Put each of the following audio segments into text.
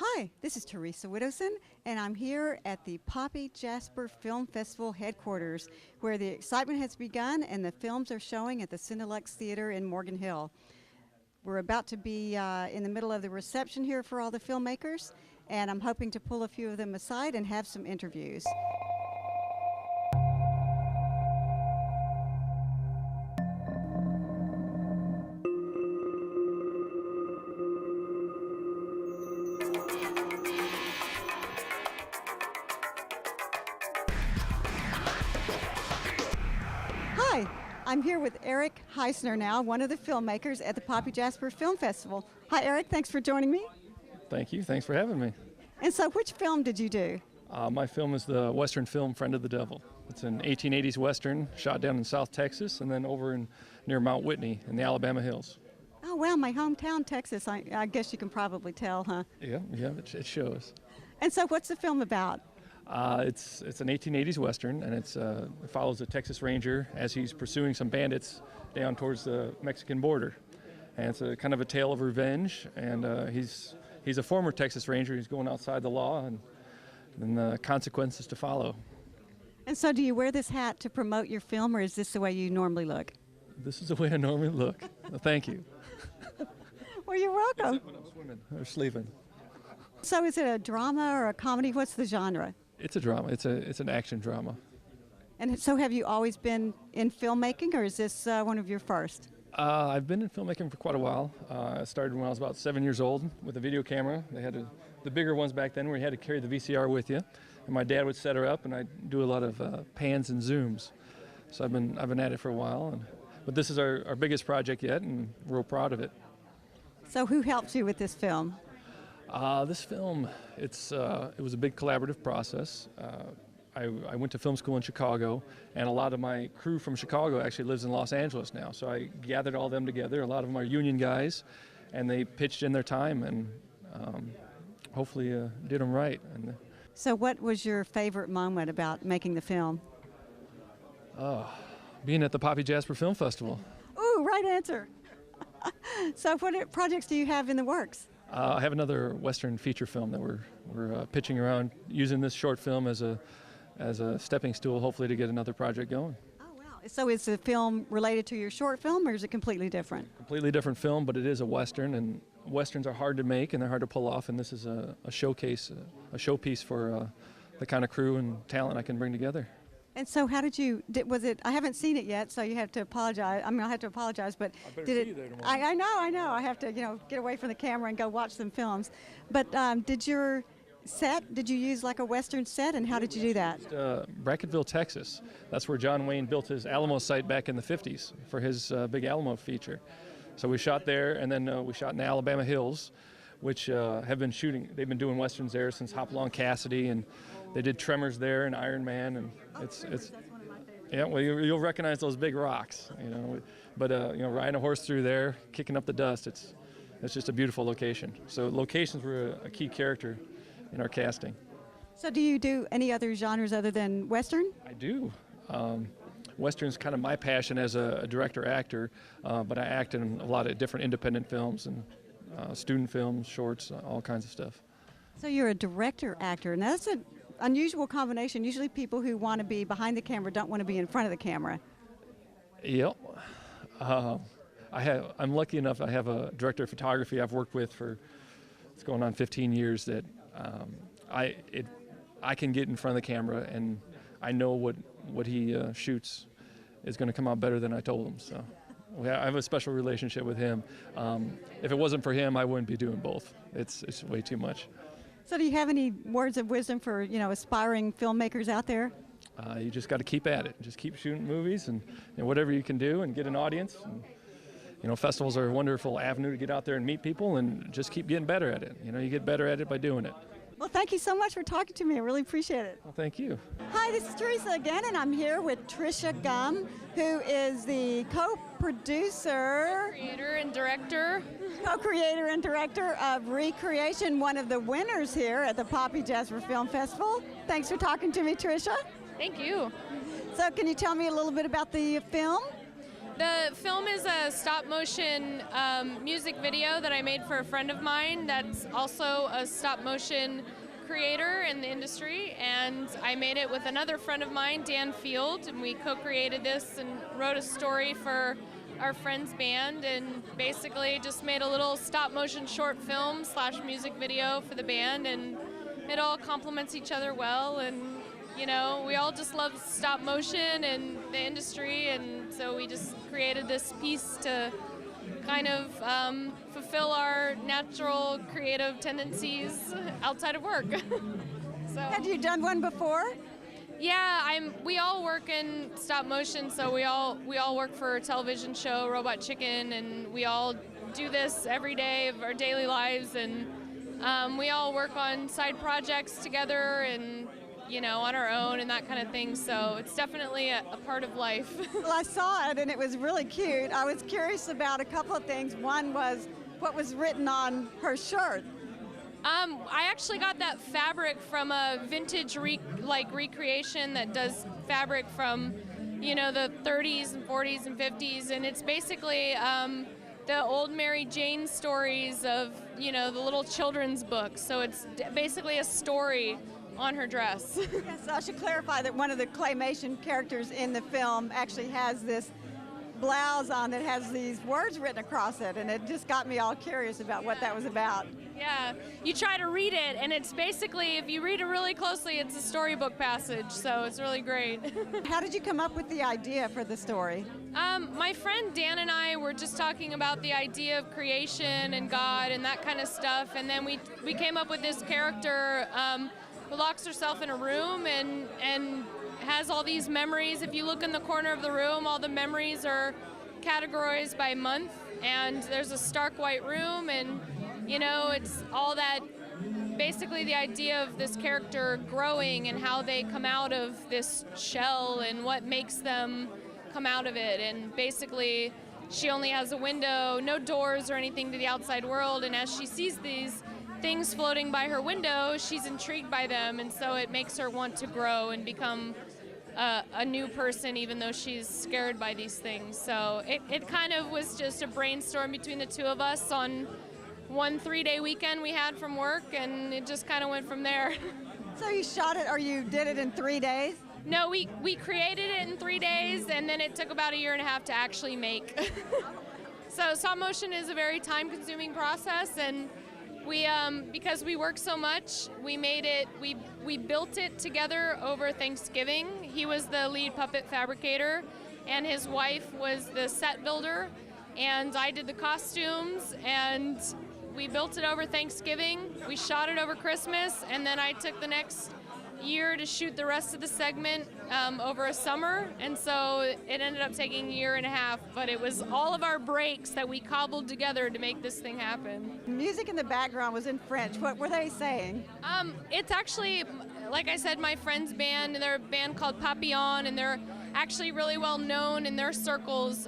Hi, this is Teresa Widowson, and I'm here at the Poppy Jasper Film Festival headquarters, where the excitement has begun and the films are showing at the Cinelux Theater in Morgan Hill. We're about to be in the middle of the reception here for all the filmmakers, and I'm hoping to pull a few of them aside and have some interviews. Hi, I'm here with Eric Heisler now, one of the filmmakers at the Poppy Jasper Film Festival. Hi Eric, thanks for joining me. Thank you, thanks for having me. And so which film did you do? My film is the Western film Friend of the Devil. It's an 1880s Western shot down in South Texas and then over near Mount Whitney in the Alabama hills. Oh wow, my hometown, Texas. I guess you can probably tell, huh? Yeah, it shows. And so what's the film about? It's an 1880s Western, and it follows a Texas Ranger as he's pursuing some bandits down towards the Mexican border. And it's a kind of a tale of revenge, and he's a former Texas Ranger. He's going outside the law, and the consequences to follow. And so do you wear this hat to promote your film, or is this the way you normally look? This is the way I normally look. Well, thank you. Well, you're welcome. Except when I'm swimming or sleeping. So is it a drama or a comedy? What's the genre? It's a drama. It's an action drama. And so have you always been in filmmaking, or is this one of your first? I've been in filmmaking for quite a while. I started when I was about 7 years old with a video camera. They had the bigger ones back then where you had to carry the VCR with you. And my dad would set her up, and I'd do a lot of pans and zooms. So I've been at it for a while. But this is our biggest project yet, and we're real proud of it. So who helped you with this film? This film, it was a big collaborative process. I went to film school in Chicago, and a lot of my crew from Chicago actually lives in Los Angeles now. So I gathered all them together. A lot of them are union guys, and they pitched in their time and hopefully did them right. So what was your favorite moment about making the film? Being at the Poppy Jasper Film Festival. Ooh, right answer. So what projects do you have in the works? I have another Western feature film that we're pitching around, using this short film as a stepping stool, hopefully to get another project going. Oh wow! So is the film related to your short film, or is it completely different? Completely different film, but it is a Western, and Westerns are hard to make and they're hard to pull off. And this is a showpiece for the kind of crew and talent I can bring together. And so how was it, I haven't seen it yet, so you have to apologize. I mean, I'll have to apologize, but did it, I know. I have to, get away from the camera and go watch some films. But did you use like a Western set, and how did you do that? Brackettville, Texas. That's where John Wayne built his Alamo site back in the 50s for his big Alamo feature. So we shot there, and then we shot in the Alabama hills, which they've been doing Westerns there since Hopalong Cassidy, and they did Tremors there and Iron Man, and it's that's one of my favorites. Yeah, well, you'll recognize those big rocks, but riding a horse through there, kicking up the dust, it's just a beautiful location. So locations were a key character in our casting. So do you do any other genres other than Western? I do. Western's kind of my passion as a director-actor, but I act in a lot of different independent films and student films, shorts, all kinds of stuff. So you're a director-actor, and that's an unusual combination. Usually people who want to be behind the camera don't want to be in front of the camera. Yep. I'm lucky enough I have a director of photography I've worked with for, it's going on 15 years, that I can get in front of the camera and I know what he shoots is going to come out better than I told him. So I have a special relationship with him. If it wasn't for him, I wouldn't be doing both. It's way too much. So do you have any words of wisdom for, aspiring filmmakers out there? You just got to keep at it. Just keep shooting movies and whatever you can do and get an audience. And, festivals are a wonderful avenue to get out there and meet people and just keep getting better at it. You get better at it by doing it. Well, thank you so much for talking to me. I really appreciate it. Well, thank you. Hi, this is Teresa again, and I'm here with Tricia Gum, who is the co-creator and director of Recreation, one of the winners here at the Poppy Jasper Film Festival. Thanks for talking to me, Tricia. Thank you. So can you tell me a little bit about the film? The film is a stop-motion music video that I made for a friend of mine that's also a stop-motion creator in the industry, and I made it with another friend of mine, Dan Field, and we co-created this and wrote a story for our friend's band, and basically just made a little stop-motion short film / music video for the band, and it all complements each other well, and you know, we all just love stop motion and the industry, and so we just created this piece to kind of fulfill our natural creative tendencies outside of work. So, Had you done one before? yeah, we all work in stop motion, so we all work for a television show, Robot Chicken, and we all do this every day of our daily lives, and we all work on side projects together and, you know, on our own and that kind of thing, so it's definitely a part of life. Well, I saw it and it was really cute. I was curious about a couple of things. One was what was written on her shirt. I actually got that fabric from a vintage recreation that does fabric from, you know, the 30s and 40s and 50s, and it's basically the old Mary Jane stories of, you know, the little children's books. So it's basically a story on her dress. Yes, I should clarify that one of the claymation characters in the film actually has this blouse on that has these words written across it, and it just got me all curious about what that was about. Yeah, you try to read it, and it's basically, if you read it really closely, it's a storybook passage, so it's really great. How did you come up with the idea for the story? My friend Dan and I were just talking about the idea of creation and God and that kind of stuff, and then we came up with this character who locks herself in a room and has all these memories. If you look in the corner of the room, all the memories are categorized by month, and there's a stark white room, and you know, it's all that, basically the idea of this character growing and how they come out of this shell and what makes them come out of it. And basically, she only has a window, no doors or anything to the outside world, and as she sees these things floating by her window, she's intrigued by them, and so it makes her want to grow and become a new person, even though she's scared by these things. So it kind of was just a brainstorm between the two of us on one 3-day weekend we had from work, and it just kind of went from there. So you shot it, or you did it in 3 days? No, we created it in 3 days, and then it took about 1.5 years to actually make. So stop motion is a very time-consuming process, and we, because we work so much, we made it. We built it together over Thanksgiving. He was the lead puppet fabricator, and his wife was the set builder, and I did the costumes, and we built it over Thanksgiving. We shot it over Christmas, and then I took the next year to shoot the rest of the segment over a summer, and so it ended up taking 1.5 years, but it was all of our breaks that we cobbled together to make this thing happen. Music in the background was in French. What were they saying? It's actually, like I said, my friend's band, and they're a band called Papillon, and they're actually really well known in their circles.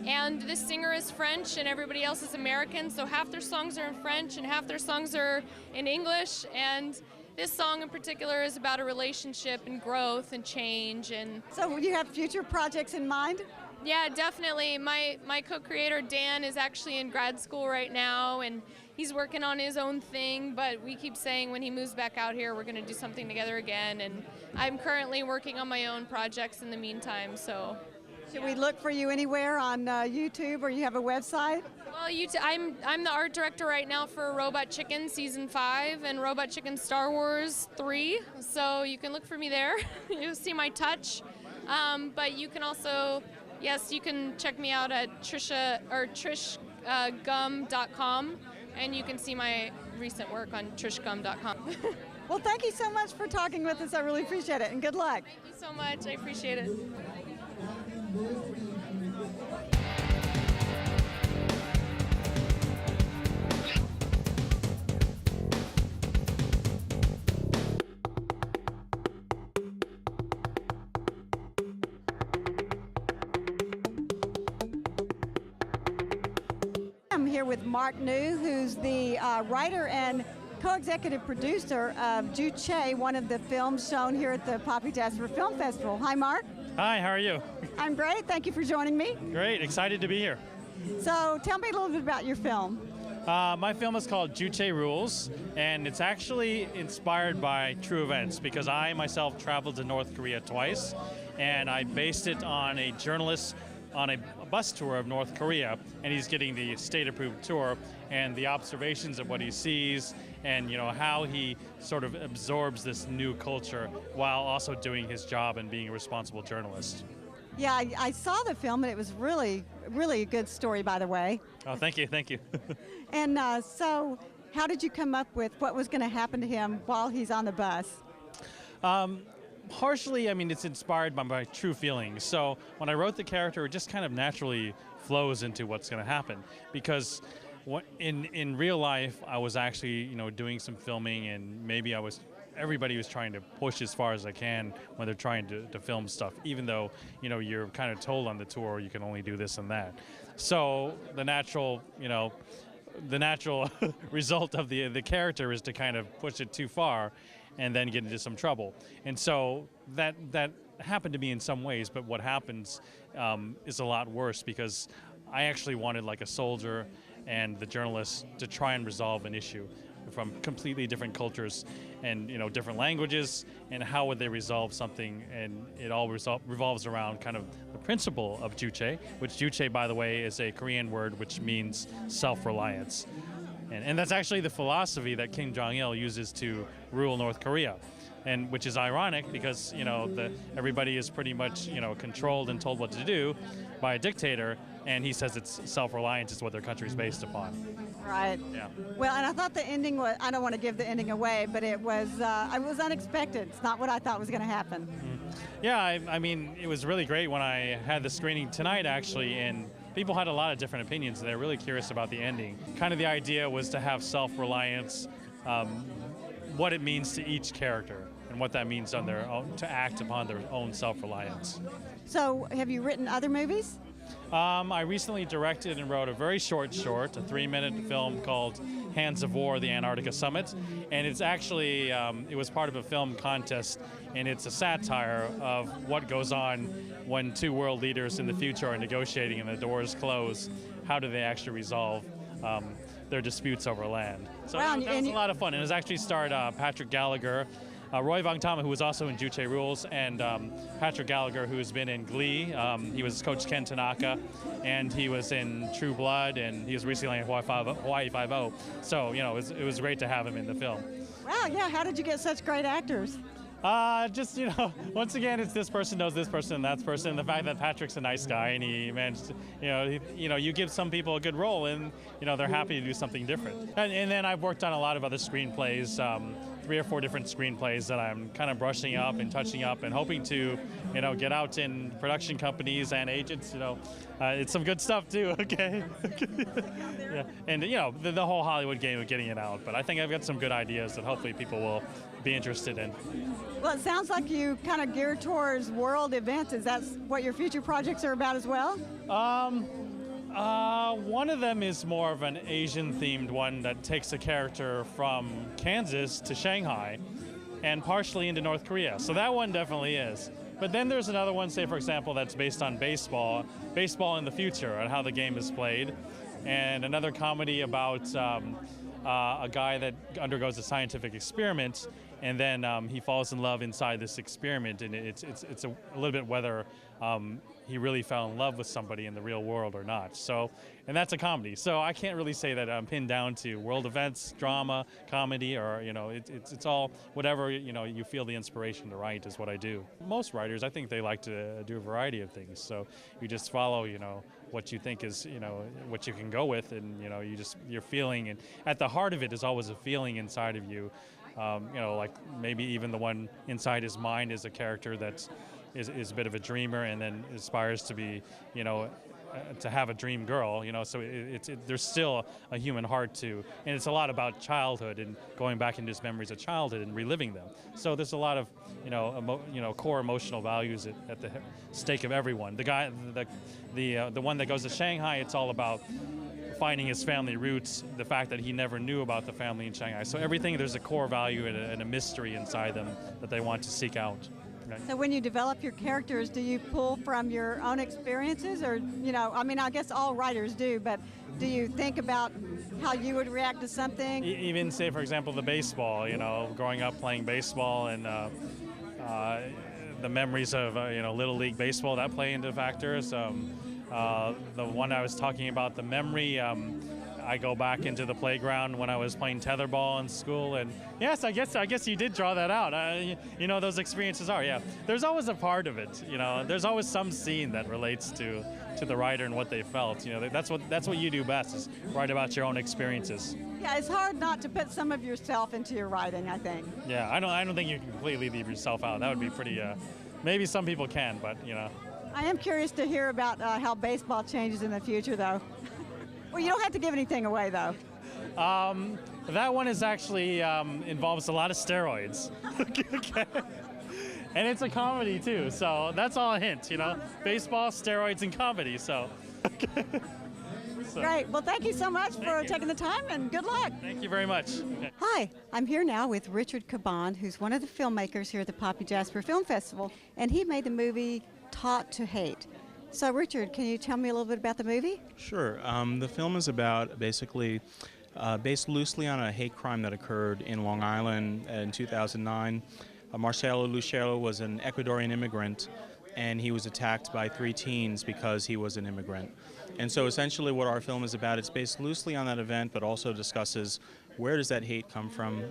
And this singer is French and everybody else is American, so half their songs are in French and half their songs are in English, and this song in particular is about a relationship and growth and change. And So you have future projects in mind? yeah, definitely. My co-creator Dan is actually in grad school right now, and he's working on his own thing, but we keep saying when he moves back out here we're going to do something together again, and I'm currently working on my own projects in the meantime, so. Should we look for you anywhere on YouTube, or you have a website? Well, I'm the art director right now for Robot Chicken Season 5 and Robot Chicken Star Wars 3, so you can look for me there. You'll see my touch. But you can also, yes, you can check me out at triciagum.com, and you can see my recent work on triciagum.com. Well, thank you so much for talking with us. I really appreciate it, and good luck. Thank you so much. I appreciate it. I'm here with Mark New, who's the writer and co-executive producer of Juche, one of the films shown here at the Poppy Jasper Film Festival. Hi, Mark. Hi, how are you? I'm great. Thank you for joining me. Great, excited to be here. So tell me a little bit about your film. My film is called Juche Rules, and it's actually inspired by true events because I myself traveled to North Korea twice, and I based it on a journalist on a bus tour of North Korea, and he's getting the state-approved tour, and the observations of what he sees, and how he sort of absorbs this new culture while also doing his job and being a responsible journalist. Yeah, I saw the film, and it was really a good story, by the way. Oh, thank you, thank you. And so how did you come up with what was going to happen to him while he's on the bus? Partially, I mean, it's inspired by my true feelings. So when I wrote the character, it just kind of naturally flows into what's going to happen. Because in real life, I was actually, doing some filming, and maybe everybody was trying to push as far as I can when they're trying to film stuff, even though, you're kind of told on the tour you can only do this and that. So the natural result of the character is to kind of push it too far and then get into some trouble. And so that happened to me in some ways, but what happens is a lot worse because I actually wanted like a soldier and the journalist to try and resolve an issue from completely different cultures and different languages, and how would they resolve something, and it all revolves around kind of the principle of Juche, which Juche, by the way, is a Korean word which means self-reliance. And that's actually the philosophy that Kim Jong-il uses to rule North Korea, and which is ironic because everybody is pretty much controlled and told what to do by a dictator, and he says it's self-reliance is what their country is based upon. Right. Yeah. Well, and I thought the ending was, I don't want to give the ending away, but it was unexpected. It's not what I thought was going to happen. Mm-hmm. Yeah, I mean, it was really great when I had the screening tonight, actually, and people had a lot of different opinions. They're really curious about the ending. Kind of the idea was to have self-reliance, what it means to each character, and what that means on their own, to act upon their own self-reliance. So, have you written other movies? I recently directed and wrote a very short, a 3-minute film called Hands of War, the Antarctica Summit. And it's actually, it was part of a film contest, and it's a satire of what goes on when two world leaders in the future are negotiating and the doors close. How do they actually resolve their disputes over land? So wow, that was a lot of fun. And it was actually starred Patrick Gallagher, Roy Vong Tama, who was also in Juche Rules, and Patrick Gallagher, who's been in Glee. He was Coach Ken Tanaka, and he was in True Blood, and he was recently in Hawaii Five-0. So, it was great to have him in the film. Wow, yeah, how did you get such great actors? Just, once again, it's this person knows this person and that person. And the fact that Patrick's a nice guy and he managed to, you give some people a good role and, they're happy to do something different. And then I've worked on a lot of other screenplays, 3 or 4 different screenplays that I'm kind of brushing up and touching up and hoping to, get out in production companies and agents, it's some good stuff too, okay? Yeah. And, the whole Hollywood game of getting it out. But I think I've got some good ideas that hopefully people will be interested in. Well, it sounds like you kind of gear towards world events. Is that what your future projects are about as well? One of them is more of an Asian-themed one that takes a character from Kansas to Shanghai and partially into North Korea. So that one definitely is. But then there's another one, say, for example, that's based on baseball in the future and how the game is played, and another comedy about a guy that undergoes a scientific experiment, and then he falls in love inside this experiment, and it's a little bit whether he really fell in love with somebody in the real world or not. So, and that's a comedy. So I can't really say that I'm pinned down to world events, drama, comedy, or it's all whatever you feel the inspiration to write is what I do. Most writers, I think they like to do a variety of things. So you just follow what you think is what you can go with, and you're feeling, and at the heart of it is always a feeling inside of you. Like maybe even the one inside his mind is a character that is a bit of a dreamer and then aspires to be, to have a dream girl, so there's still a human heart too. And it's a lot about childhood and going back into his memories of childhood and reliving them. So there's a lot of, core emotional values at the stake of everyone. The one that goes to Shanghai, it's all about finding his family roots, the fact that he never knew about the family in Shanghai. So everything, there's a core value and a mystery inside them that they want to seek out. Right. So when you develop your characters, do you pull from your own experiences, or I mean, I guess all writers do, but do you think about how you would react to something? Even say, for example, the baseball. Growing up playing baseball and the memories of Little League baseball that play into factors. The one I was talking about, the memory. I go back into the playground when I was playing tetherball in school, and yes, I guess you did draw that out. Those experiences are, yeah. There's always a part of it. There's always some scene that relates to the writer and what they felt. That's what you do best, is write about your own experiences. Yeah, it's hard not to put some of yourself into your writing, I think. Yeah, I don't think you can completely leave yourself out. That would be pretty. Maybe some people can, but I am curious to hear about how baseball changes in the future, though. Well, you don't have to give anything away, though. That one is actually involves a lot of steroids. Okay. And it's a comedy too, so that's all a hint, baseball, steroids, and comedy. So. Great. Well, thank you so much for taking the time, and good luck. Thank you very much. Okay. Hi, I'm here now with Richard Caban, who's one of the filmmakers here at the Poppy Jasper Film Festival, and he made the movie Taught to Hate. So, Richard, can you tell me a little bit about the movie? Sure. The film is about basically based loosely on a hate crime that occurred in Long Island in 2009. Marcelo Lucero was an Ecuadorian immigrant, and he was attacked by 3 teens because he was an immigrant. And so essentially what our film is about, it's based loosely on that event, but also discusses where does that hate come from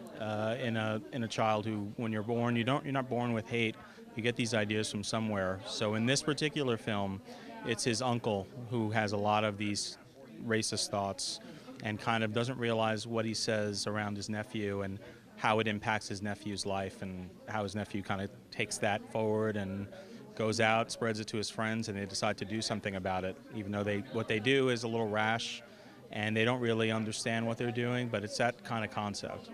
in a child who, when you're born, you're not born with hate. You get these ideas from somewhere. So in this particular film, it's his uncle who has a lot of these racist thoughts and kind of doesn't realize what he says around his nephew and how it impacts his nephew's life, and how his nephew kind of takes that forward and goes out, spreads it to his friends, and they decide to do something about it, even though what they do is a little rash and they don't really understand what they're doing, but it's that kind of concept.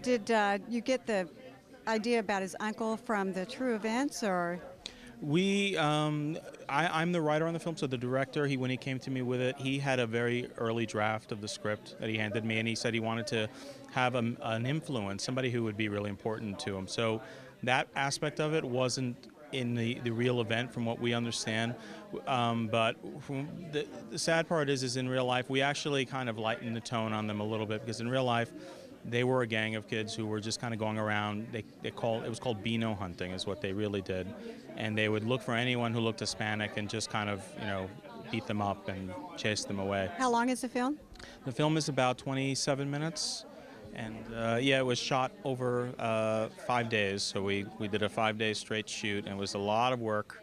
Did you get the idea about his uncle from the true events, or? I'm the writer on the film, so the director, when he came to me with it, he had a very early draft of the script that he handed me, and he said he wanted to have an influence, somebody who would be really important to him. So that aspect of it wasn't in the real event from what we understand, but the sad part is in real life, we actually kind of lightened the tone on them a little bit, because in real life, they were a gang of kids who were just kind of going around. It was called Beano hunting is what they really did. And they would look for anyone who looked Hispanic and just kind of, beat them up and chase them away. How long is the film? The film is about 27 minutes. And it was shot over 5 days. So we did a 5-day straight shoot, and it was a lot of work,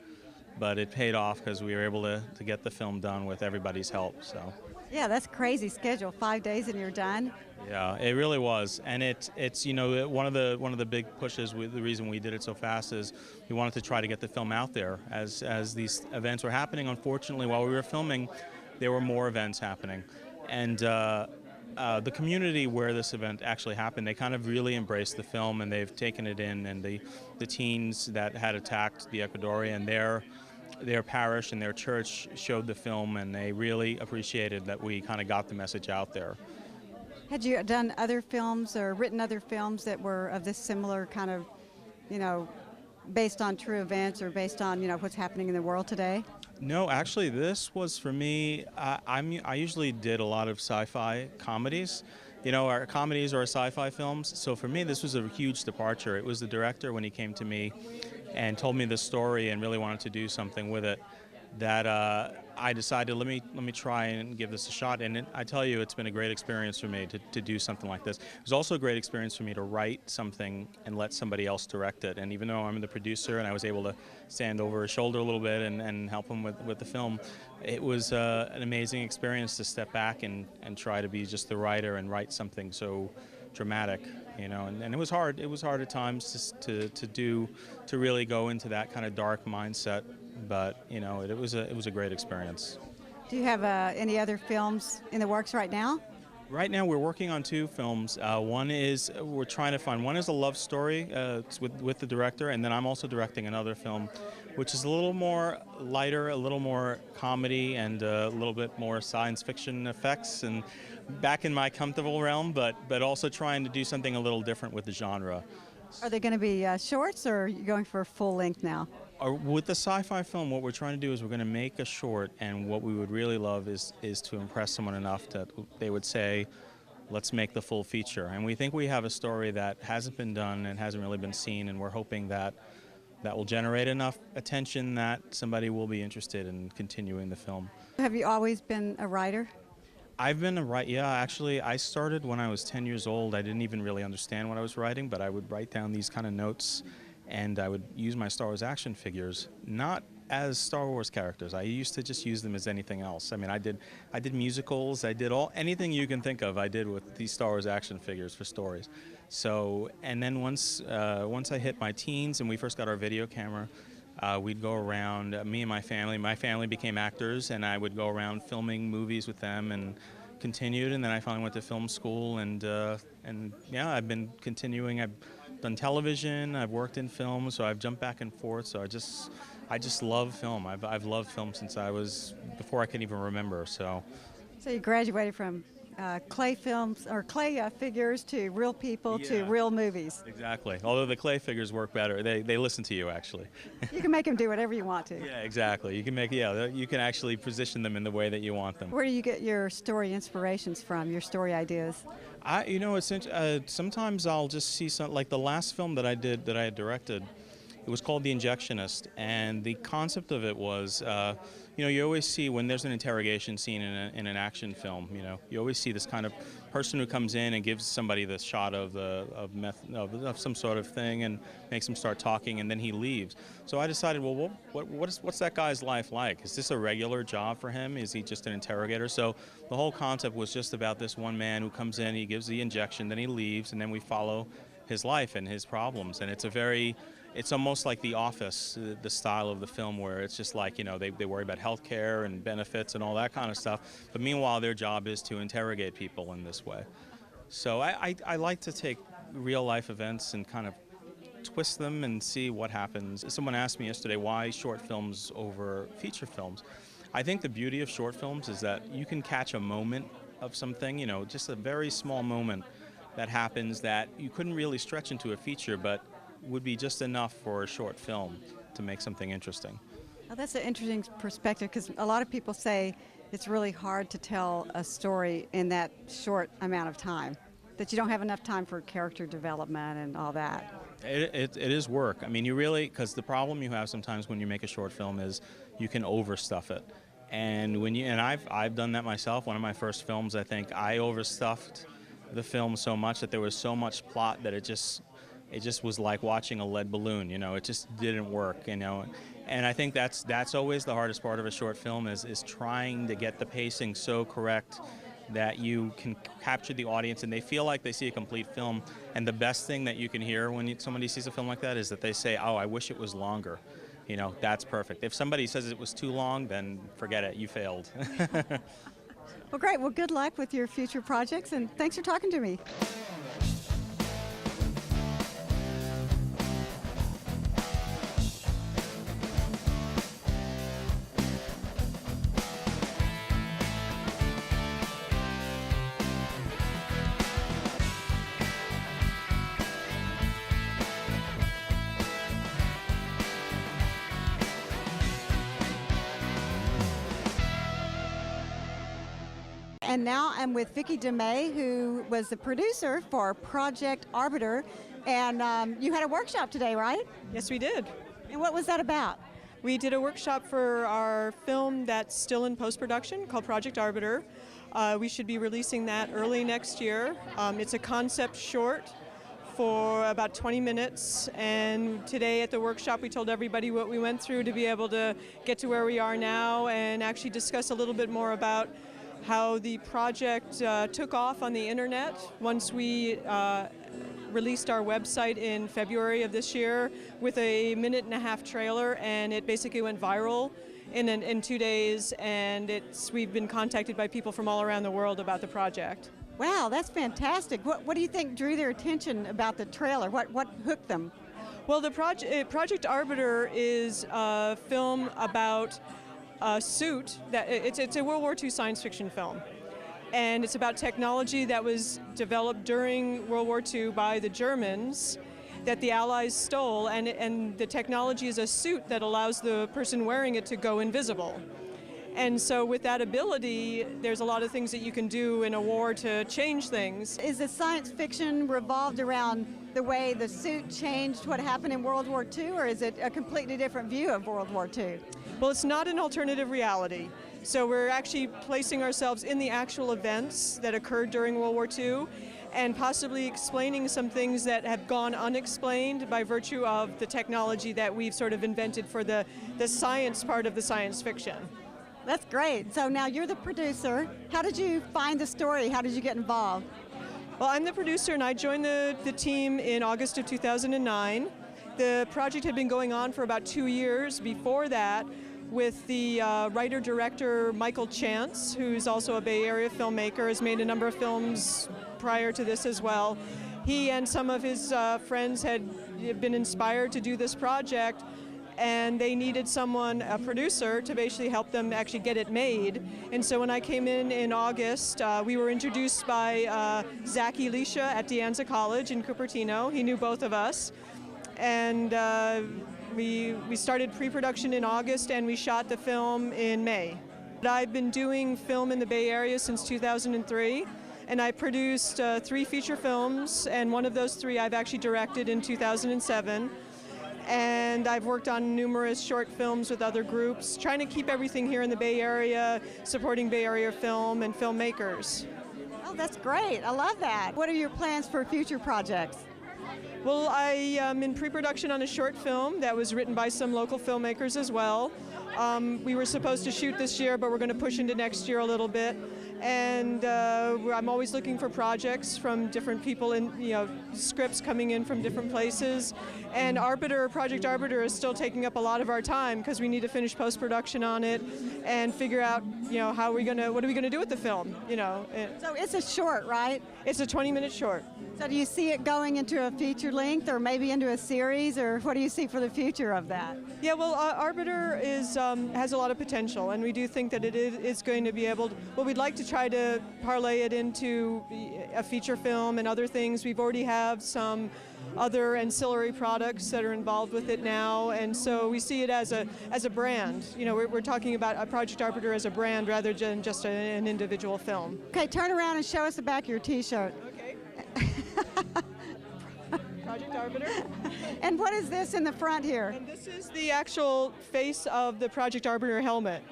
but it paid off because we were able to get the film done with everybody's help. So. Yeah, that's crazy schedule. 5 days and you're done. Yeah, it really was, and it's one of the big pushes. The reason we did it so fast is we wanted to try to get the film out there as these events were happening. Unfortunately, while we were filming, there were more events happening, and the community where this event actually happened, they kind of really embraced the film, and they've taken it in. And the teens that had attacked the Ecuadorian, their parish and their church showed the film, and they really appreciated that we kind of got the message out there. Had you done other films or written other films that were of this similar kind of, based on true events or based on, what's happening in the world today? No, actually, this was for me. I usually did a lot of sci-fi comedies. Our comedies are sci-fi films. So for me, this was a huge departure. It was the director, when he came to me and told me this story and really wanted to do something with it, that I decided, let me try and give this a shot. And I tell you, it's been a great experience for me to do something like this. It was also a great experience for me to write something and let somebody else direct it. And even though I'm the producer and I was able to stand over his shoulder a little bit and help him with the film, it was an amazing experience to step back and try to be just the writer and write something so dramatic, and it was hard. It was hard at times to really go into that kind of dark mindset, but it was a great experience. Do you have any other films in the works right now? Right now we're working on 2 films. One is a love story. It's with the director, and then I'm also directing another film, which is a little more lighter, a little more comedy, and a little bit more science fiction effects, and back in my comfortable realm, but also trying to do something a little different with the genre. Are they going to be shorts, or are you going for full length now? With the sci-fi film, what we're trying to do is we're going to make a short, and what we would really love is to impress someone enough that they would say, let's make the full feature. And we think we have a story that hasn't been done and hasn't really been seen, and we're hoping that that will generate enough attention that somebody will be interested in continuing the film. Have you always been a writer? I've been a writer, yeah, actually I started when I was 10 years old. I didn't even really understand what I was writing, but I would write down these kind of notes, and I would use my Star Wars action figures, not as Star Wars characters. I used to just use them as anything else. I mean, I did musicals, I did anything you can think of, I did with these Star Wars action figures for stories. So, and then once I hit my teens and we first got our video camera, we'd go around, me and my family became actors, and I would go around filming movies with them and continued, and then I finally went to film school, and yeah, I've been continuing. I've done television, I've worked in film, so I've jumped back and forth, so I just love film. I've loved film since before I can even remember, so. So you graduated from clay films, or clay figures, to real people, to real movies. Exactly. Although the clay figures work better. They listen to you, actually. You can make them do whatever you want to. Yeah, exactly. You can actually position them in the way that you want them. Where do you get your story inspirations from, your story ideas? Sometimes I'll just see like the last film that I had directed. It was called The Injectionist, and the concept of it was, you always see when there's an interrogation scene in an action film, you always see this kind of person who comes in and gives somebody the shot of some sort of thing and makes them start talking, and then he leaves. So I decided, well, what's that guy's life like? Is this a regular job for him? Is he just an interrogator? So the whole concept was just about this one man who comes in, he gives the injection, then he leaves, and then we follow his life and his problems. And it's almost like The Office, the style of the film, where it's just like, they worry about health care and benefits and all that kind of stuff. But meanwhile, their job is to interrogate people in this way. So I like to take real life events and kind of twist them and see what happens. Someone asked me yesterday, why short films over feature films? I think the beauty of short films is that you can catch a moment of something, just a very small moment that happens that you couldn't really stretch into a feature, but would be just enough for a short film to make something interesting. Well, that's an interesting perspective, because a lot of people say it's really hard to tell a story in that short amount of time, that you don't have enough time for character development and all that. It is work. I mean, because the problem you have sometimes when you make a short film is you can overstuff it. And I've done that myself. One of my first films, I think, I overstuffed the film so much that there was so much plot that it just was like watching a lead balloon, it just didn't work, And I think that's always the hardest part of a short film is trying to get the pacing so correct that you can capture the audience and they feel like they see a complete film. And the best thing that you can hear when somebody sees a film like that is that they say, oh, I wish it was longer. That's perfect. If somebody says it was too long, then forget it, you failed. Well, great. Well, good luck with your future projects, and thanks for talking to me. And now I'm with Vicki DeMay, who was the producer for Project Arbiter. And you had a workshop today, right? Yes, we did. And what was that about? We did a workshop for our film that's still in post-production called Project Arbiter. We should be releasing that early next year. It's a concept short for about 20 minutes, and today at the workshop we told everybody what we went through to be able to get to where we are now and actually discuss a little bit more about how the project took off on the internet once we released our website in February of this year with a 1.5-minute trailer, and it basically went viral in 2 days, and we've been contacted by people from all around the world about the project. Wow, that's fantastic. What do you think drew their attention about the trailer? What hooked them? Well, the Project Arbiter is a film about a suit it's a World War II science fiction film, and it's about technology that was developed during World War II by the Germans, that the Allies stole, and the technology is a suit that allows the person wearing it to go invisible. And so with that ability, there's a lot of things that you can do in a war to change things. Is the science fiction revolved around the way the suit changed what happened in World War II, or is it a completely different view of World War II? Well, it's not an alternative reality. So we're actually placing ourselves in the actual events that occurred during World War II and possibly explaining some things that have gone unexplained by virtue of the technology that we've sort of invented for the science part of the science fiction. That's great. So now you're the producer. How did you find the story? How did you get involved? Well, I'm the producer, and I joined the team in August of 2009. The project had been going on for about 2 years before that with the writer-director Michael Chance, who's also a Bay Area filmmaker, has made a number of films prior to this as well. He and some of his friends had been inspired to do this project, and they needed someone, a producer, to basically help them actually get it made. And so when I came in August, we were introduced by Zach Elisha at De Anza College in Cupertino. He knew both of us. And we started pre-production in August, and we shot the film in May. I've been doing film in the Bay Area since 2003, and I produced 3 feature films, and one of those 3 I've actually directed in 2007. And I've worked on numerous short films with other groups, trying to keep everything here in the Bay Area, supporting Bay Area film and filmmakers. Oh, that's great. I love that. What are your plans for future projects? Well, I am in pre-production on a short film that was written by some local filmmakers as well. We were supposed to shoot this year, but we're going to push into next year a little bit. And I'm always looking for projects from different people, and scripts coming in from different places. And Project Arbiter is still taking up a lot of our time because we need to finish post-production on it and figure out, what are we gonna do with the film? So it's a short, right? It's a 20-minute short. So do you see it going into a feature length or maybe into a series, or what do you see for the future of that? Yeah, well, Arbiter has a lot of potential, and we do think that it is going to be able to, well, we'd like to try to parlay it into a feature film and other things. We've already have some other ancillary products that are involved with it now, and so we see it as a brand. We're talking about Project Arbiter as a brand rather than just an individual film. Okay, turn around and show us the back of your T-shirt. Okay. Project Arbiter. And what is this in the front here? And this is the actual face of the Project Arbiter helmet.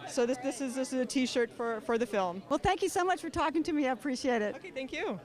So this is a T-shirt for the film. Well, thank you so much for talking to me. I appreciate it. Okay, thank you.